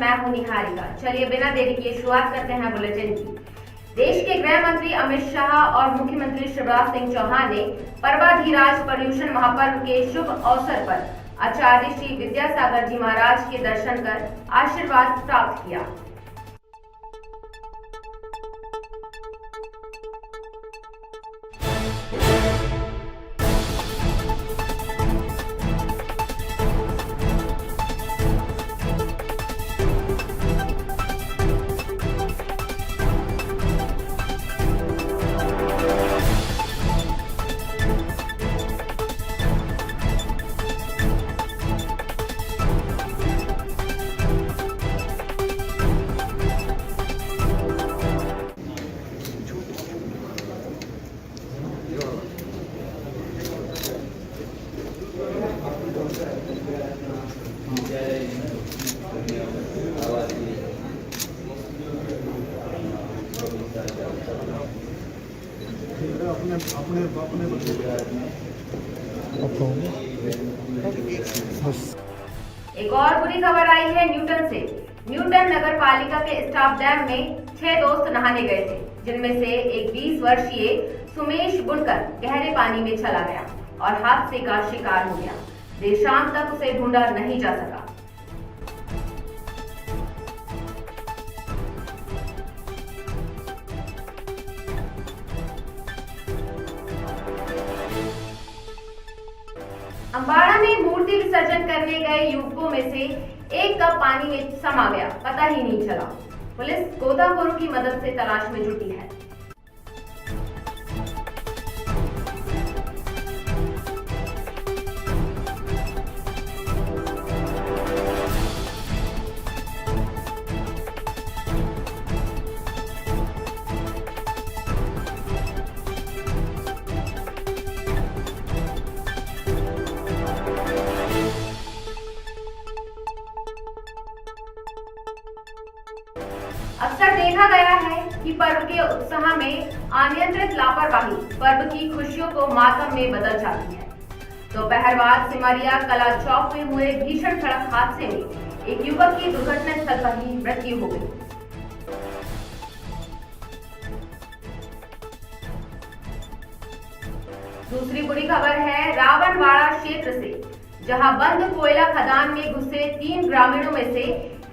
मैं हूं निहारिका। चलिए बिना देरी किए शुरुआत करते हैं बुलेटिन की। देश के गृह मंत्री अमित शाह और मुख्यमंत्री शिवराज सिंह चौहान ने पर्वाधिराज पर्युषण महापर्व के शुभ अवसर पर आचार्य श्री विद्यासागर जी महाराज के दर्शन कर आशीर्वाद प्राप्त किया। एक और बुरी खबर आई है न्यूटन से। न्यूटन नगर पालिका के स्टाफ डैम में 6 दोस्त नहाने गए थे, जिनमें से एक 20 वर्षीय सुमेश बुनकर गहरे पानी में चला गया और हादसे का शिकार हो गया। देर शाम तक उसे ढूंढा नहीं जा सका। अम्बाड़ा में मूर्ति विसर्जन करने गए युवकों में से एक कप पानी में समा गया, पता ही नहीं चला। पुलिस गोताखोरों की मदद से तलाश में जुटी है। अक्सर देखा गया है कि पर्व के उत्साह में अनियंत्रित लापरवाही पर्व की खुशियों को मातम में बदल जाती है। दोपहर बाद सिमरिया कला चौक में हुए भीषण सड़क हादसे में एक युवक की दुर्घटना स्थल पर ही मृत्यु हो गई। दूसरी बुरी खबर है रावणवाड़ा क्षेत्र से, जहां बंद कोयला खदान में घुसे 3 ग्रामीणों में से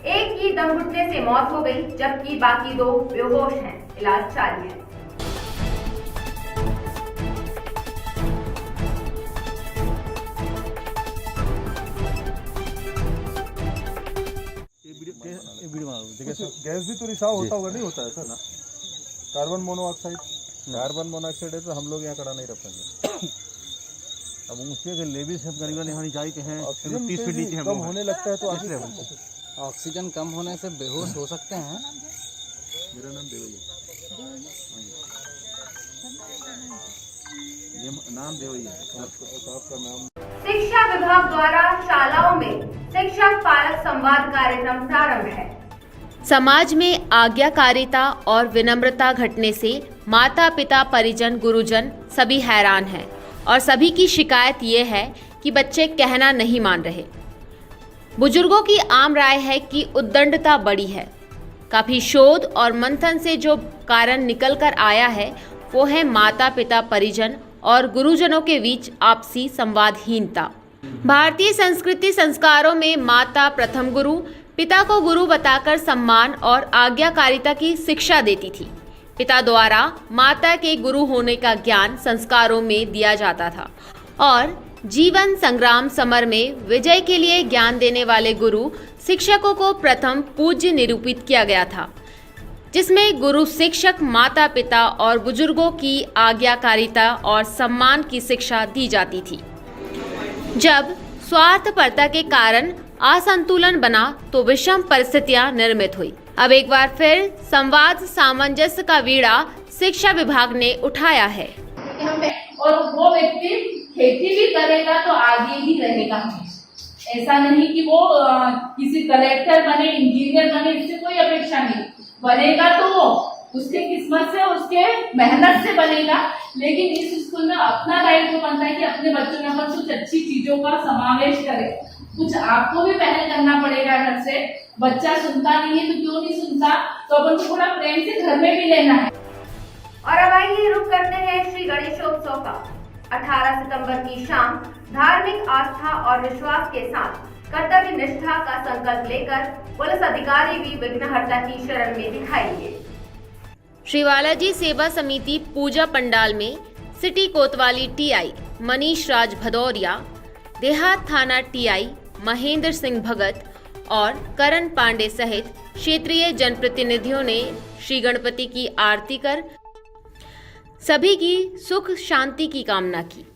एक की दम घुटने से मौत हो गई, जबकि बाकी 2 बेहोश हैं। इलाज जारी है। गैस भी तो रिसाव होता होगा, नहीं होता है सर? कार्बन मोनोऑक्साइड है, तो हम लोग यहाँ कड़ा नहीं रख पाएंगे। अब ऊँचे के लेवल से करीबन यहाँ नीचे के हैं, 30 फीट नीचे कम होने लगता है तो आगे लेवल पे ऑक्सीजन कम होने से बेहोश हो सकते हैं। मेरा नाम देवैया, ये नाम देवैया आपका नाम। शिक्षा विभाग द्वारा शालाओं में शिक्षक पालक संवाद कार्यक्रम प्रारंभ है। समाज में आज्ञाकारिता और विनम्रता घटने से माता पिता परिजन गुरुजन सभी हैरान हैं और सभी की शिकायत ये है कि बच्चे कहना नहीं मान रहे। बुजुर्गों की आम राय है कि उद्दंडता बड़ी है। काफी शोध और मंथन से जो कारण निकल कर आया है वो है माता पिता परिजन और गुरुजनों के बीच आपसी संवादहीनता। भारतीय संस्कृति संस्कारों में माता प्रथम गुरु, पिता को गुरु बताकर सम्मान और आज्ञाकारिता की शिक्षा देती थी। पिता द्वारा माता के गुरु होने का ज्ञान संस्कारों में दिया जाता था और जीवन संग्राम समर में विजय के लिए ज्ञान देने वाले गुरु शिक्षकों को प्रथम पूज्य निरूपित किया गया था, जिसमें गुरु शिक्षक माता पिता और बुजुर्गों की आज्ञाकारिता और सम्मान की शिक्षा दी जाती थी। जब स्वार्थपरता के कारण असंतुलन बना तो विषम परिस्थितियां निर्मित हुई। अब एक बार फिर संवाद सामंजस्य का बीड़ा शिक्षा विभाग ने उठाया है। और वो व्यक्ति खेती भी करेगा तो आगे ही रहेगा। ऐसा नहीं कि वो किसी कलेक्टर बने, इंजीनियर बने, इससे कोई अपेक्षा नहीं। बनेगा तो वो उसके किस्मत से, उसके मेहनत से बनेगा। लेकिन इस स्कूल में अपना दायित्व बनता है कि अपने बच्चों में कुछ अच्छी चीजों का समावेश करे, कुछ आपको भी पहल करना पड़ेगा घर से। बच्चा सुनता नहीं है तो क्यों नहीं सुनता, तो अपन को थोड़ा प्रेम से घर में भी लेना है। और अब आइए रुक करते हैं श्री गणेशोत्सव का। 18 सितंबर की शाम धार्मिक आस्था और विश्वास के साथ कर्तव्य निष्ठा का संकल्प लेकर पुलिस अधिकारी भी विघ्नहर्ता की शरण में दिखाई दिए। श्री बालाजी सेवा समिति पूजा पंडाल में सिटी कोतवाली टीआई मनीष राज भदौरिया, देहात थाना टीआई महेंद्र सिंह भगत और करण पांडे सहित क्षेत्रीय जनप्रतिनिधियों ने श्री गणपति की आरती कर सभी की सुख शांति की कामना की।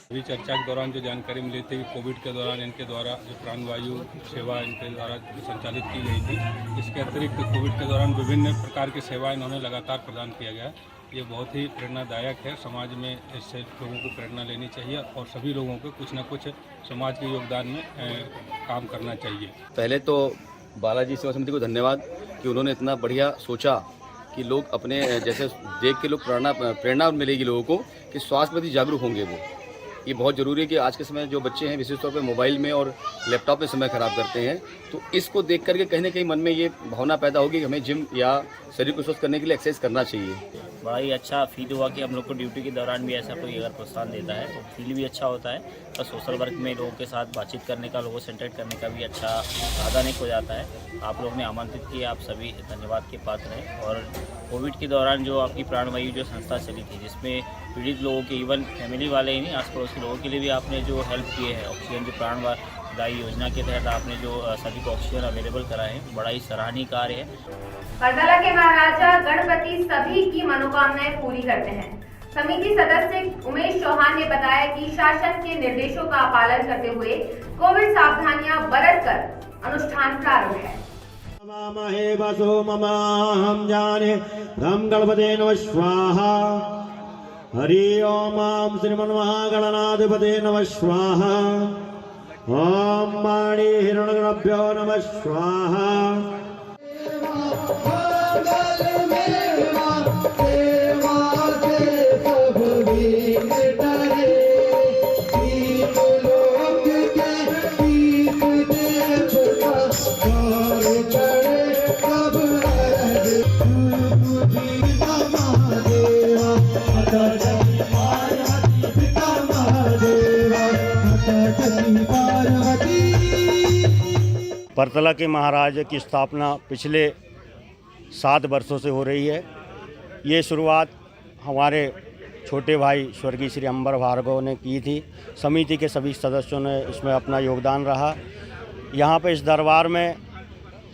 अभी चर्चा के दौरान जो जानकारी मिली थी, कोविड के दौरान इनके द्वारा जो प्राणवायु सेवा इनके द्वारा संचालित की गई थी, इसके अतिरिक्त कोविड के दौरान विभिन्न प्रकार की सेवाएं इन्होंने लगातार प्रदान किया गया। ये बहुत ही प्रेरणादायक है। समाज में इससे लोगों को प्रेरणा लेनी चाहिए और सभी लोगों को कुछ न कुछ समाज के योगदान में काम करना चाहिए। पहले तो बालाजी सेवा समिति को धन्यवाद कि उन्होंने इतना बढ़िया सोचा कि लोग अपने जैसे देख के लोग प्रेरणा मिलेगी लोगों को कि स्वास्थ्य प्रति जागरूक होंगे। वो ये बहुत ज़रूरी है कि आज के समय जो बच्चे हैं विशेष तौर पे मोबाइल में और लैपटॉप में समय ख़राब करते हैं, तो इसको देख करके कहीं ना कहीं मन में ये भावना पैदा होगी कि हमें जिम या शरीर को स्वस्थ करने के लिए एक्सरसाइज करना चाहिए। बड़ा ही अच्छा फील हुआ कि हम लोग को ड्यूटी के दौरान भी ऐसा कोई अगर प्रोत्साहन देता है तो फील भी अच्छा होता है और सोशल वर्क में लोगों के साथ बातचीत करने का, लोगों से इंटरेक्ट करने का भी अच्छा साधन एक हो जाता है। आप लोग ने आमंत्रित किया, आप सभी धन्यवाद के पात्र हैं। और कोविड के दौरान जो आपकी प्राणवायु जो संस्था चली थी, जिसमें पीड़ित लोगों के इवन फैमिली वाले ही नहीं, आस पड़ोस के लोगों के लिए भी आपने जो हेल्प किए हैं, ऑक्सीजन जो प्राणवायु योजना के तहत आपने जो सभी को ऑक्सीजन अवेलेबल कराए हैं, बड़ा ही सराहनीय कार्य है। परतला के महाराजा गणपति सभी की मनोकामनाएं पूरी करते हैं। समिति सदस्य उमेश चौहान ने बताया कि शासन के निर्देशों का पालन करते हुए कोविड सावधानियां बरतकर अनुष्ठान प्रारंभ है। महे वसो ममाहं जाने गम गणपते नमः स्वाहा। हरि ओम श्रीमन्महागणनाधिपते नमः स्वाहा। ओम माणि हिरण्यगणभ्यो नमः स्वाहा। परतला के महाराज की स्थापना पिछले 7 वर्षों से हो रही है। ये शुरुआत हमारे छोटे भाई स्वर्गीय श्री अंबर भार्गव ने की थी। समिति के सभी सदस्यों ने इसमें अपना योगदान रहा। यहाँ पे इस दरबार में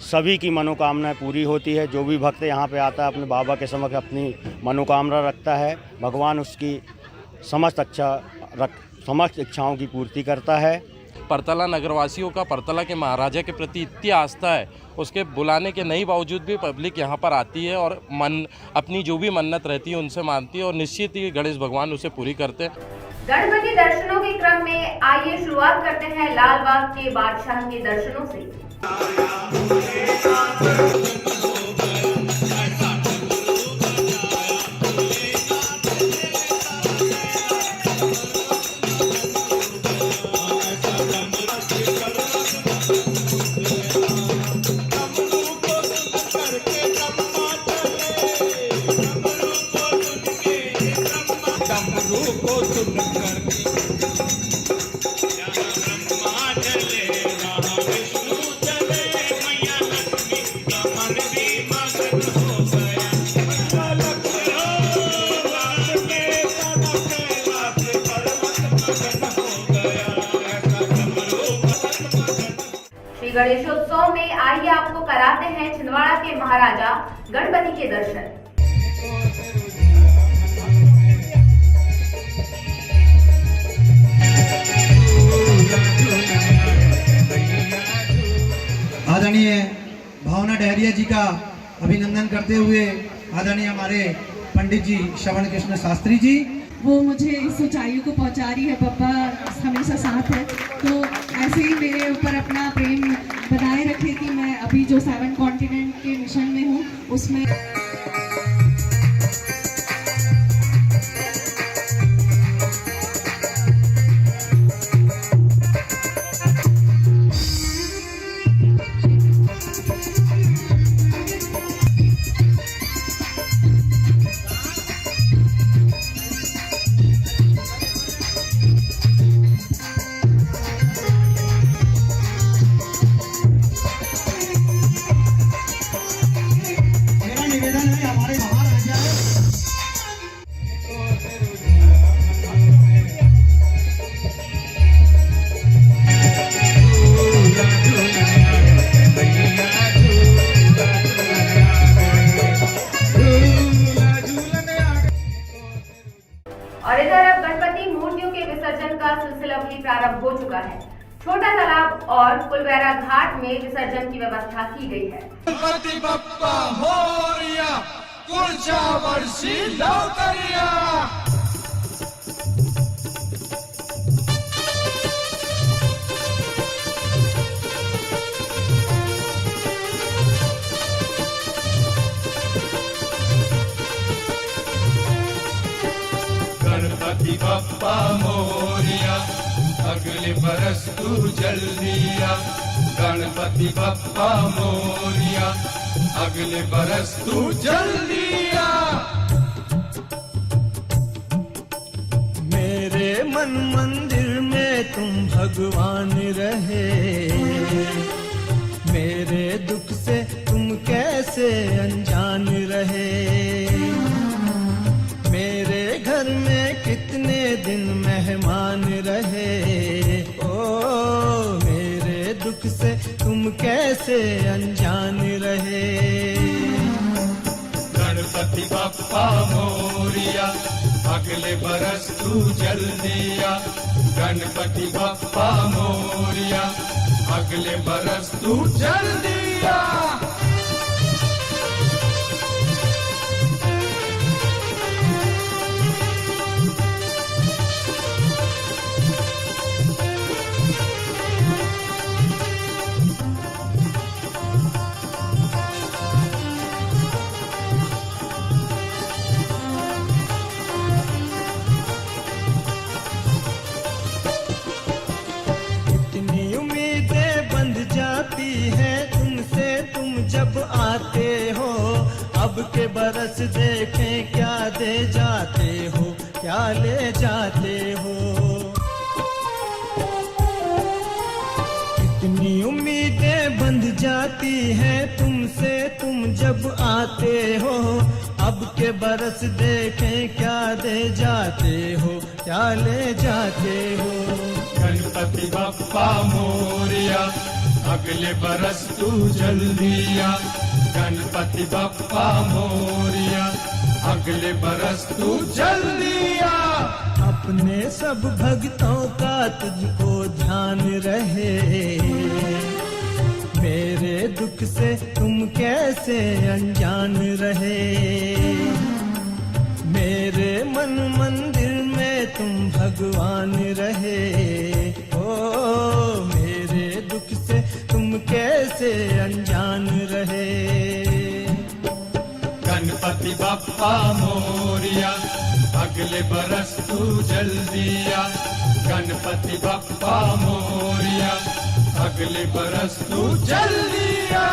सभी की मनोकामनाएं पूरी होती है। जो भी भक्त यहाँ पे आता है अपने बाबा के समक्ष अपनी मनोकामना रखता है, भगवान उसकी समस्त इच्छाओं की पूर्ति करता है। परतला नगरवासियों का परतला के महाराजा के प्रति इतनी आस्था है, उसके बुलाने के नहीं बावजूद भी पब्लिक यहाँ पर आती है और अपनी जो भी मन्नत रहती है उनसे मानती है और निश्चित ही गणेश भगवान उसे पूरी करते हैं। गणपति दर्शनों के क्रम में आइए शुरुआत करते हैं लालबाग के बादशाह के दर्शनों से। ब्रह्मा चले, विष्णु चले, मैया लक्ष्मी गणेशोत्सव में आइए आपको कराते हैं छिंदवाड़ा के महाराजा गणपति के दर्शन। आदरणीय भावना डहरिया जी का अभिनंदन करते हुए आदरणीय हमारे पंडित जी श्रवण कृष्ण शास्त्री जी, वो मुझे इस ऊंचाइयों को पहुंचा रही है। पापा हमेशा साथ है, तो ऐसे ही मेरे ऊपर अपना प्रेम बनाए रखे कि मैं अभी जो 7 कॉन्टिनेंट के मिशन में हूँ उसमें और इधर अब गणपति मूर्तियों के विसर्जन का सिलसिला भी प्रारंभ हो चुका है। छोटा तालाब और कुलबेरा घाट में विसर्जन की व्यवस्था की गई है। गणपति बप्पा मोरया, कुर्चा वर्षी लौकरिया। गणपति बप्पा मोरया, अगले बरस तू जल्दिया। गणपति बप्पा मोरया, अगले बरस तू जल्दिया। मेरे मन मंदिर में तुम भगवान रहे, मेरे दुख से तुम कैसे अनजान रहे। मेरे घर में कितने दिन मेहमान रहे, ओ मेरे दुख से तुम कैसे अनजान रहे। गणपति बप्पा मोरया, अगले बरस तू जल्दिया। गणपति बप्पा मोरया, अगले बरस तू जल्दिया। जब आते हो अब के बरस देखें क्या दे जाते हो, क्या ले जाते हो। कितनी उम्मीदें बंध जाती हैं तुमसे तुम जब आते हो, अब के बरस देखें क्या दे जाते हो, क्या ले जाते हो। गणपति बप्पा मोरया, अगले बरस तू जल्दिया। गणपति बप्पा मोरया, अगले बरस तू जल्दिया। अपने सब भक्तों का तुझको ध्यान रहे, मेरे दुख से तुम कैसे अनजान रहे। मेरे मन मंदिर में तुम भगवान रहे, ओ मेरे दुख से तुम कैसे अनजान रहे। गणपति बप्पा मोरया, अगले बरस तू जल्दिया। गणपति बप्पा मोरया, अगले बरस तू जल्दिया।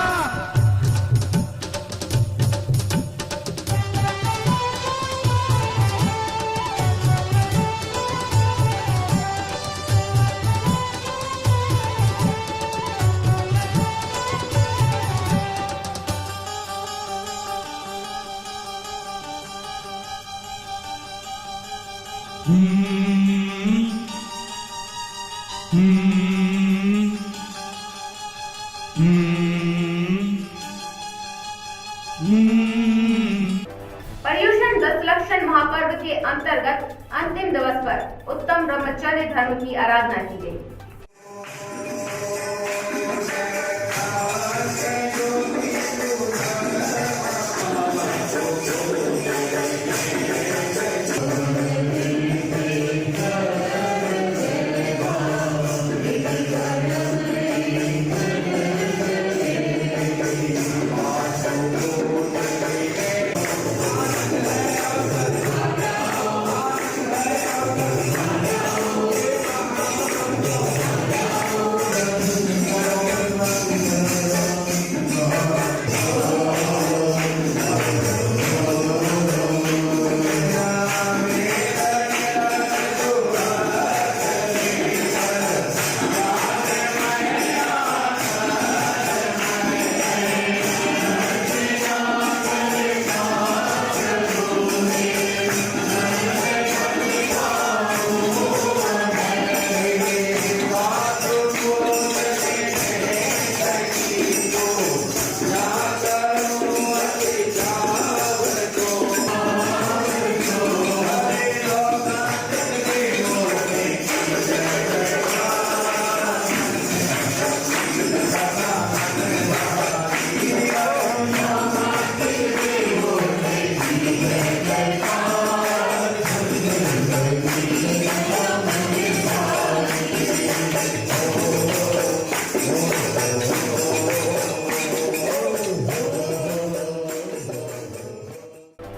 अंतर्गत अंतिम दिवस पर उत्तम ब्रह्मचर्य धर्म की आराधना की गई।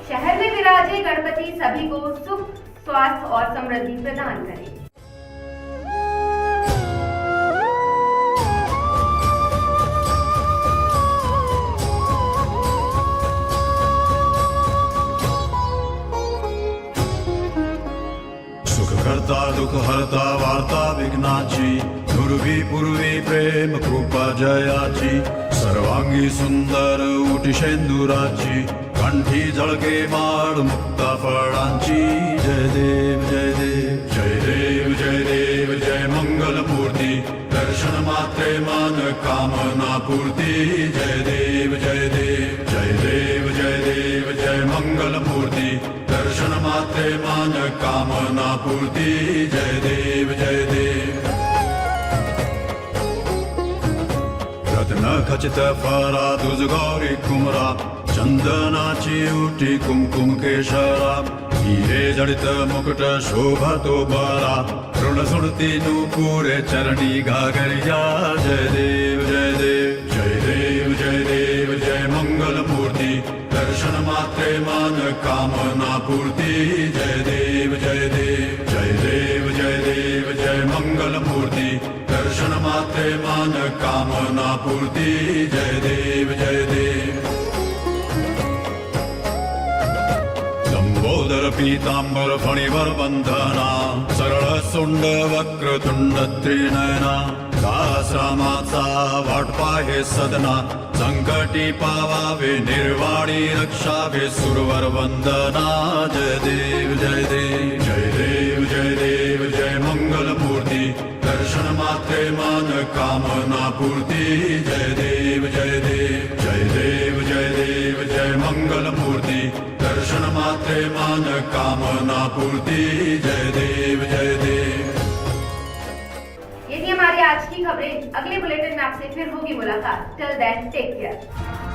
शहर में विराजे गणपति सभी को सुख, स्वास्थ्य और समृद्धि प्रदान करें। सुख करता दुख हरता वार्ता विघ्नाची, ध्रुवी पूर्वी प्रेम कृपा जयाची, सर्वांगी सुंदर उटी शेंदुराची, कंठी झळके माळ मुक्ता फळांची। जय देव जय देव जय देव जय देव जय मंगल मूर्ती, दर्शन मात्रे मन कामना पूर्ती। जय देव जय देव जय देव जय देव जय मंगल मूर्ती, दर्शन मात्रे मन कामना पूर्ती। जय देव जय देव रत्न खचित फरा तुझ गौरी कुमरा, चंदनाची उठी कुमकुम केशरा, हिरे जडित मुकुट शोभा तो बरा, ऋण सुरती नूपुरे चरणी घागरिया। जय देव जय देव जय देव जय देव जय मंगल मूर्ती, दर्शन मात्रे मन कामना पूर्ती। जय देव जय देव जय देव जय देव जय मंगल मूर्ती, दर्शन मात्रे मन कामना पूर्ती। जय देव जय देव लंबोदर पीतांबर फणिवर बंधना, सरळ सुंड वक्र तुंड त्रिनयना, दासरामाचा वाटपा हे सदना, संकटी पावावे निर्वाणी रक्षावे सुरवर वंदना। जय देव जय देव जय देव जय देव जय मंगल मूर्ती, दर्शन मात्रे मन कामना पूर्ती। जय देव जय देव जय देव जय देव जय मंगल मूर्ती, दर्शन मात्रे मन कामना पूर्ती। जय देव जय देव। ये थी हमारी आज की खबरें। अगले बुलेटिन में आपसे फिर होगी मुलाकात। Till then take care.